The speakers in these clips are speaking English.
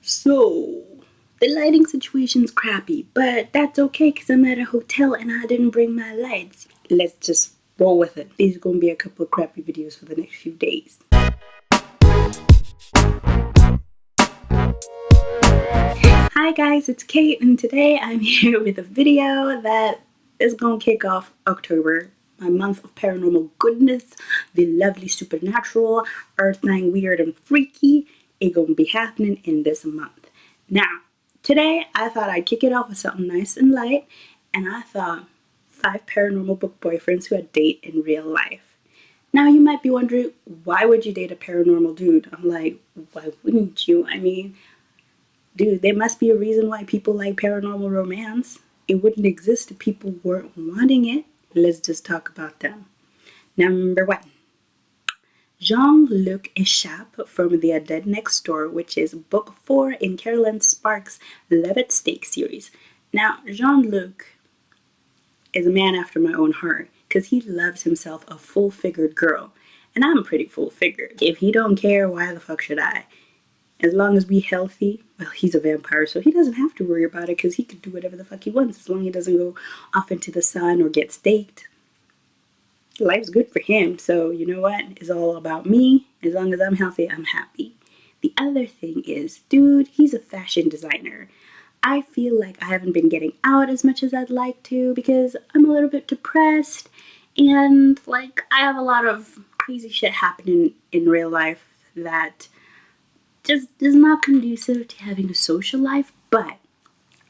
So, the lighting situation's crappy, but that's okay because I'm at a hotel and I didn't bring my lights. Let's just roll with it. These are going to be a couple of crappy videos for the next few days. Hi guys, it's Kate and today I'm here with a video that is going to kick off October, my month of paranormal goodness, the lovely supernatural, earthling, weird and freaky. It's going to be happening in this month. Now, today I thought I'd kick it off with something nice and light, and I thought 5 paranormal book boyfriends who I'd date in real life. Now you might be wondering, why would you date a paranormal dude? I'm like, why wouldn't you? I mean, dude, there must be a reason why people like paranormal romance. It wouldn't exist if people weren't wanting it. Let's just talk about them. Number 1. Jean-Luc échappe from The Dead Next Door, which is book 4 in Carolyn Sparks' Love at Stake series. Now, Jean-Luc is a man after my own heart because he loves himself a full-figured girl. And I'm pretty full-figured. If he don't care, why the fuck should I? As long as we're healthy, well, he's a vampire, so he doesn't have to worry about it because he could do whatever the fuck he wants as long as he doesn't go off into the sun or get staked. Life's good for him, so you know what? It's all about me. As long as I'm healthy, I'm happy. The other thing is, dude, he's a fashion designer. I feel like I haven't been getting out as much as I'd like to because I'm a little bit depressed and like I have a lot of crazy shit happening in real life that just is not conducive to having a social life. But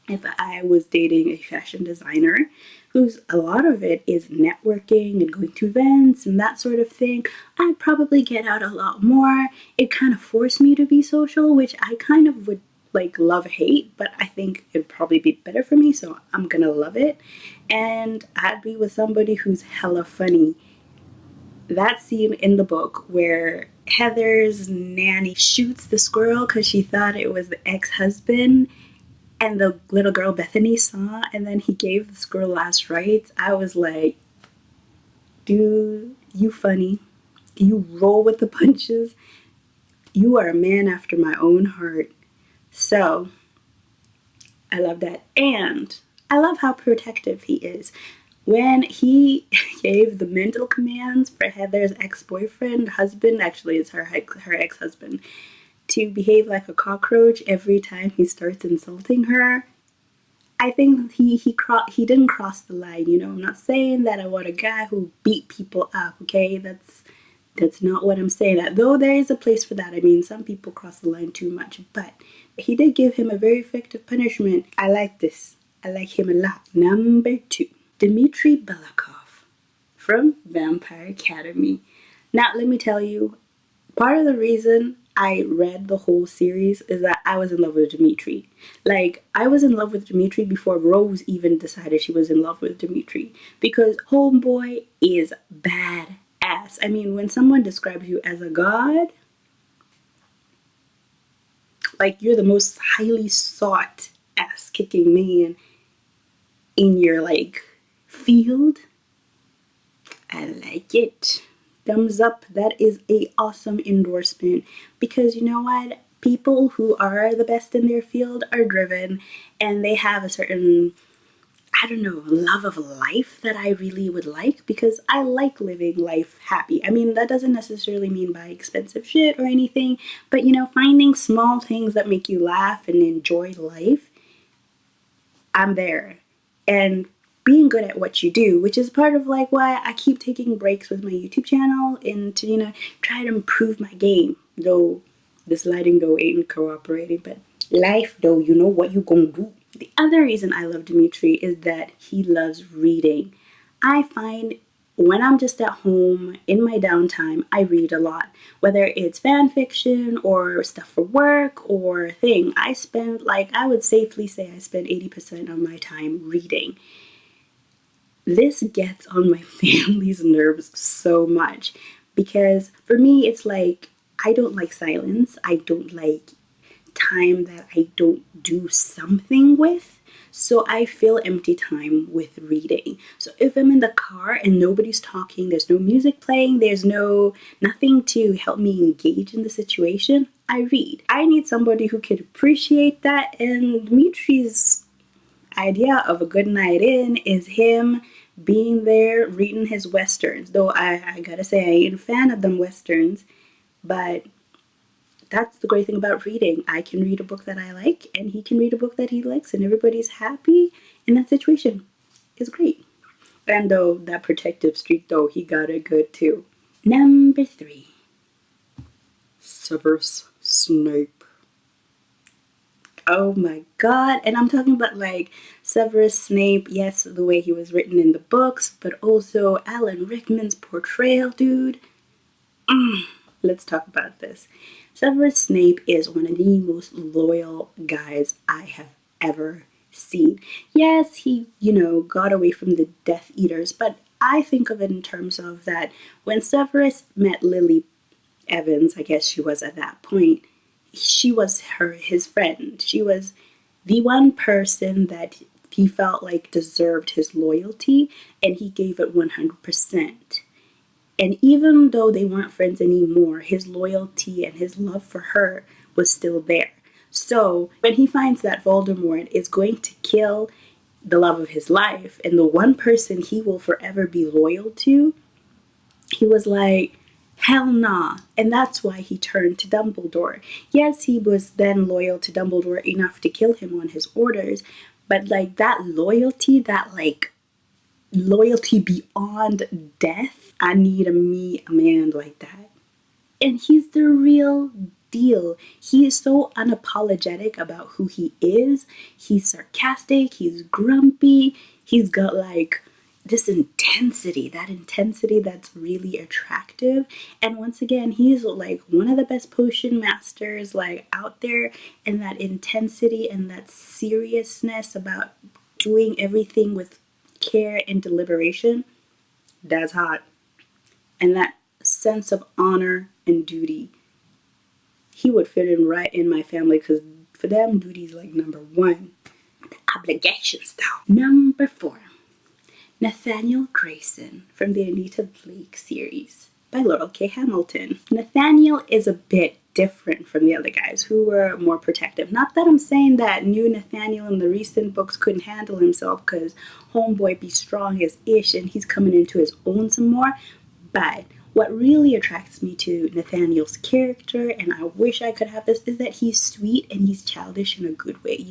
if I was dating a fashion designer whose a lot of it is networking and going to events and that sort of thing, I'd probably get out a lot more. It kind of forced me to be social, which I kind of would like love hate, but I think it'd probably be better for me, so I'm gonna love it. And I'd be with somebody who's hella funny. That scene in the book where Heather's nanny shoots the squirrel because she thought it was the ex-husband, and the little girl Bethany saw, and then he gave the squirrel last rites. I was like, dude, you funny. You roll with the punches. You are a man after my own heart. So, I love that. And I love how protective he is. When he gave the mental commands for Heather's ex-boyfriend, husband, actually it's her ex-husband, to behave like a cockroach every time he starts insulting her, I think he didn't cross the line. You know, I'm not saying that I want a guy who beat people up, okay? That's not what I'm saying. That though there is a place for that. I mean, some people cross the line too much, but he did give him a very effective punishment. I like this. I like him a lot. Number 2, Dimitri Belakov from Vampire Academy. Now, let me tell you, part of the reason I read the whole series is that I was in love with Dimitri. Like, I was in love with Dimitri before Rose even decided she was in love with Dimitri. Because homeboy is badass. I mean, when someone describes you as a god, like you're the most highly sought ass-kicking man in your, like, field, I like it. Thumbs up. That is a awesome endorsement because you know what? People who are the best in their field are driven and they have a certain, I don't know, love of life that I really would like because I like living life happy. I mean, that doesn't necessarily mean buy expensive shit or anything, but you know, finding small things that make you laugh and enjoy life, I'm there. And being good at what you do, which is part of like why I keep taking breaks with my YouTube channel and to, you know, try to improve my game. Though this lighting though ain't cooperating, but life though, you know what you gonna do. The other reason I love Dimitri is that he loves reading. I find when I'm just at home in my downtime, I read a lot. Whether it's fan fiction or stuff for work or thing, I spend, like, I would safely say I spend 80% of my time reading. This gets on my family's nerves so much because for me, it's like, I don't like silence. I don't like time that I don't do something with. So I fill empty time with reading. So if I'm in the car and nobody's talking, there's no music playing, there's nothing to help me engage in the situation, I read. I need somebody who can appreciate that, and Dimitri's idea of a good night in is him being there reading his westerns. Though I gotta say, I ain't a fan of them westerns, but that's the great thing about reading. I can read a book that I like, and he can read a book that he likes, and everybody's happy in that situation. It's great. And though that protective streak, though, he got it good too. Number 3. Severus Snape. Oh my god. And I'm talking about like Severus Snape, yes, the way he was written in the books, but also Alan Rickman's portrayal, dude. Let's talk about this. Severus Snape is one of the most loyal guys I have ever seen. Yes, he, got away from the Death Eaters, but I think of it in terms of that when Severus met Lily Evans, I guess she was at that point, she was his friend. She was the one person that he felt like deserved his loyalty, and he gave it 100%. And even though they weren't friends anymore, his loyalty and his love for her was still there. So when he finds that Voldemort is going to kill the love of his life and the one person he will forever be loyal to, he was like, hell nah. And that's why he turned to Dumbledore. Yes, he was then loyal to Dumbledore enough to kill him on his orders, but like that loyalty, loyalty beyond death, I need a man like that. And he's the real deal. He is so unapologetic about who he is. He's sarcastic, he's grumpy, he's got like this intensity that's really attractive. And once again, he's like one of the best potion masters like out there, and that intensity and that seriousness about doing everything with care and deliberation, that's hot. And that sense of honor and duty, he would fit in right in my family, because for them, duty's like number 1. The obligations though. Number 4. Nathaniel Grayson from the Anita Blake series by Laurel K. Hamilton. Nathaniel is a bit different from the other guys who were more protective. Not that I'm saying that new Nathaniel in the recent books couldn't handle himself, because homeboy be strong as ish and he's coming into his own some more. But what really attracts me to Nathaniel's character, and I wish I could have this, is that he's sweet and he's childish in a good way,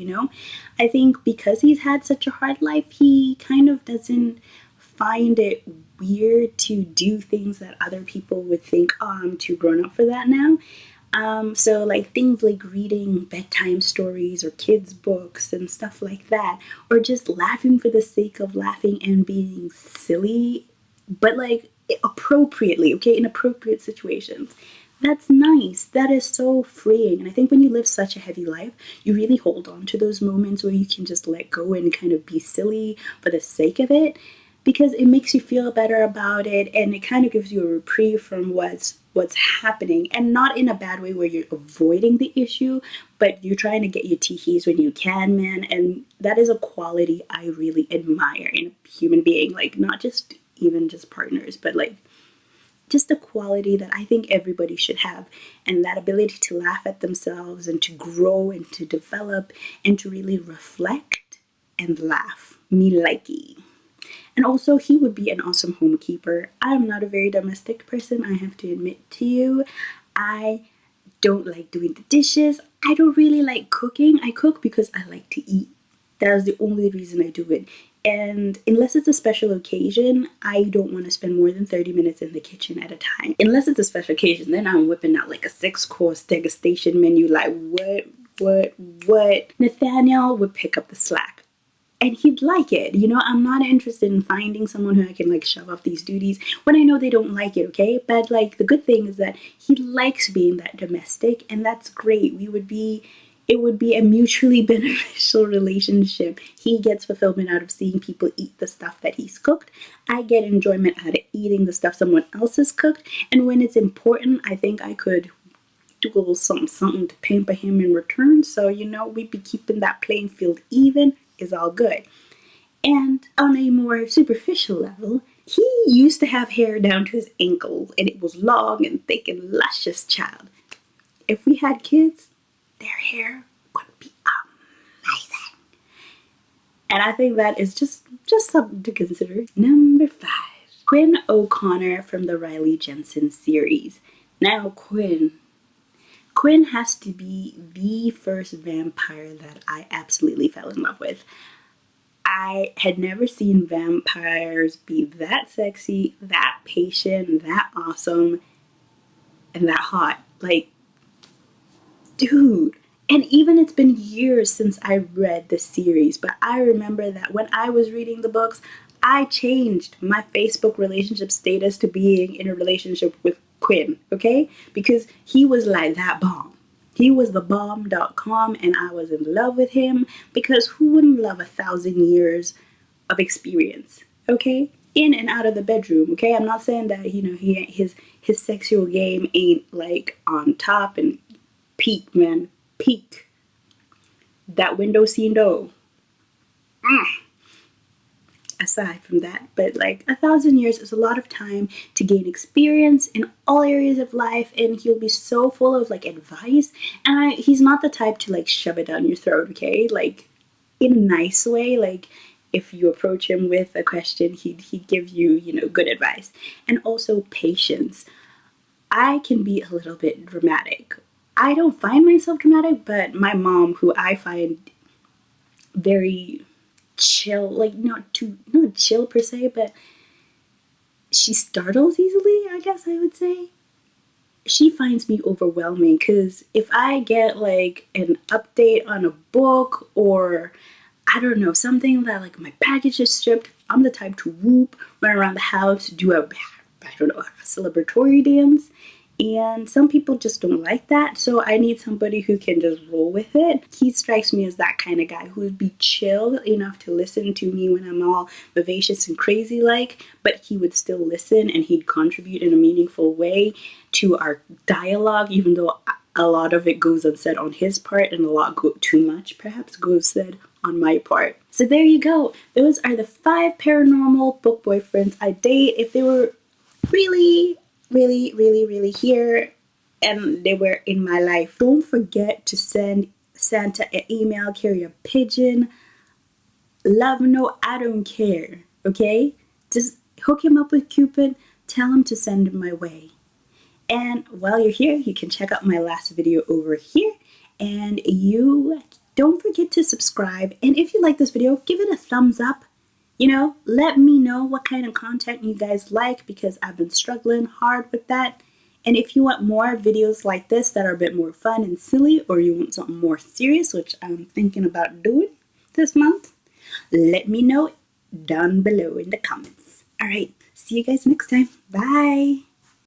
I think because he's had such a hard life, he kind of doesn't find it weird to do things that other people would think, oh, I'm too grown up for that now. So like things like reading bedtime stories or kids' books and stuff like that, or just laughing for the sake of laughing and being silly, but like appropriately, okay, in appropriate situations. That's nice. That is so freeing. And I think when you live such a heavy life, you really hold on to those moments where you can just let go and kind of be silly for the sake of it, because it makes you feel better about it, and it kind of gives you a reprieve from what's happening, and not in a bad way where you're avoiding the issue, but you're trying to get your teehees when you can, man. And that is a quality I really admire in a human being, like not just even just partners, but like just a quality that I think everybody should have, and that ability to laugh at themselves and to grow and to develop and to really reflect and laugh. Me likey. And also, he would be an awesome homekeeper. I am not a very domestic person, I have to admit to you. I don't like doing the dishes. I don't really like cooking. I cook because I like to eat. That is the only reason I do it. And unless it's a special occasion, I don't want to spend more than 30 minutes in the kitchen at a time. Unless it's a special occasion, then I'm whipping out like a 6-course degustation menu. Like, what? Nathaniel would pick up the slack. And he'd like it. I'm not interested in finding someone who I can like shove off these duties when I know they don't like it, okay? But like the good thing is that he likes being that domestic, and that's great. It would be a mutually beneficial relationship. He gets fulfillment out of seeing people eat the stuff that he's cooked. I get enjoyment out of eating the stuff someone else has cooked. And when it's important, I think I could do a little something to pamper him in return. So, we'd be keeping that playing field even. Is all good. And on a more superficial level, he used to have hair down to his ankles, and it was long and thick and luscious, child. If we had kids, their hair would be amazing. And I think that is just something to consider. Number 5, Quinn O'Connor from the Riley Jensen series. Now, Quinn has to be the first vampire that I absolutely fell in love with. I had never seen vampires be that sexy, that patient, that awesome, and that hot. Like, dude. And even it's been years since I read the series, but I remember that when I was reading the books, I changed my Facebook relationship status to being in a relationship with Quinn, okay? Because he was like that bomb. He was the bomb.com, and I was in love with him because who wouldn't love 1,000 years of experience, okay? In and out of the bedroom, okay? I'm not saying that, his sexual game ain't like on top and peak, man. Peak. That window scene though. Aside from that, but like 1,000 years is a lot of time to gain experience in all areas of life, and he'll be so full of like advice, and he's not the type to like shove it down your throat, okay? Like in a nice way. Like if you approach him with a question, he'd give you, good advice. And also patience. I can be a little bit dramatic. I don't find myself dramatic, but my mom, who I find very chill, like not chill per se, but she startles easily, I guess I would say. She finds me overwhelming because if I get like an update on a book, or I don't know, something that like my package is shipped, I'm the type to whoop, run around the house, do a celebratory dance. And some people just don't like that, so I need somebody who can just roll with it. He strikes me as that kind of guy who would be chill enough to listen to me when I'm all vivacious and crazy like, but he would still listen and he'd contribute in a meaningful way to our dialogue, even though a lot of it goes unsaid on his part and a lot too much perhaps goes said on my part. So there you go. Those are the 5 paranormal book boyfriends I date. If they were really here and they were in my life, don't forget to send Santa an email, carry a pigeon. Love, no, I don't care, okay? Just hook him up with Cupid, tell him to send him my way. And while you're here, you can check out my last video over here, and you don't forget to subscribe. And if you like this video, give it a thumbs up. Let me know what kind of content you guys like, because I've been struggling hard with that. And if you want more videos like this that are a bit more fun and silly, or you want something more serious, which I'm thinking about doing this month, let me know down below in the comments. All right, see you guys next time. Bye.